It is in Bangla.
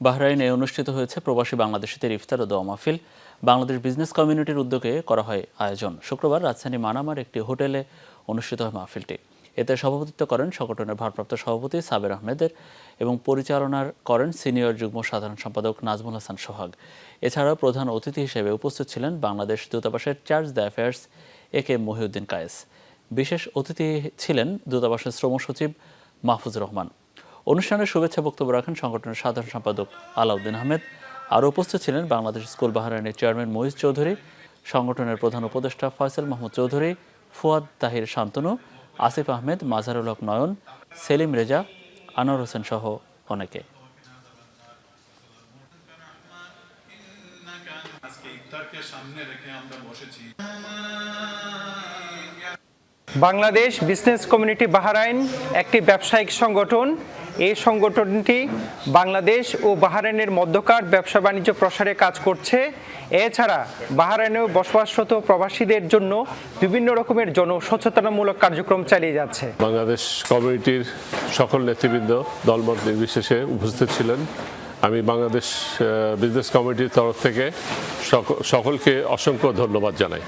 বাহরাইনে অনুষ্ঠিত হয়েছে প্রবাসী বাংলাদেশিদের ইফতার ও দোয়া মাহফিল। বাংলাদেশ বিজনেস কমিউনিটির উদ্যোগে করা হয় আয়োজন। শুক্রবার রাজধানী মানামার একটি হোটেলে অনুষ্ঠিত হয় মাহফিলটি। এতে সভাপতিত্ব করেন সংগঠনের ভারপ্রাপ্ত সভাপতি সাবের আহমেদের এবং পরিচালনা করেন সিনিয়র যুগ্ম সাধারণ সম্পাদক নাজমুল হাসান সোহাগ। এছাড়াও প্রধান অতিথি হিসেবে উপস্থিত ছিলেন বাংলাদেশ দূতাবাসের চার্জ দ্য-অ্যাফেয়ার্স একে মহিউদ্দিন কায়েস। বিশেষ অতিথি ছিলেন দূতাবাসের শ্রম সচিব মাহফুজুর রহমান। অনুষ্ঠানে শুভেচ্ছা বক্তব্য রাখেন সংগঠনের সাধারণ সম্পাদক আলাউদ্দিন আহমেদ। আরও উপস্থিত ছিলেন বাংলাদেশ স্কুল বাহরাইনের চেয়ারম্যান মহিজ চৌধুরী, সংগঠনের প্রধান উপদেষ্টা ফয়সাল মাহমুদ চৌধুরী, ফুয়াদ তাহির শান্তনু, আসিফ আহমেদ, মাজারুল হক নয়ন, সেলিম রেজা, আনোয়ার হোসেন সহ অনেকে। বাংলাদেশ বিজনেস কমিউনিটি বাহরাইন একটি ব্যবসায়িক সংগঠন। এই সংগঠনটি বাংলাদেশ ও বাহরাইনের মধ্যকার ব্যবসা বাণিজ্য প্রসারে কাজ করছে। এছাড়া বাহরাইনেও বসবাসরত প্রবাসীদের জন্য বিভিন্ন রকমের জনসচেতনামূলক কার্যক্রম চালিয়ে যাচ্ছে। বাংলাদেশ কমিউনিটির সকল নেতৃবৃন্দ দলমত নির্বিশেষে উপস্থিত ছিলেন। আমি বাংলাদেশ বিজনেস কমিউনিটির তরফ থেকে সকলকে অসংখ্য ধন্যবাদ জানাই।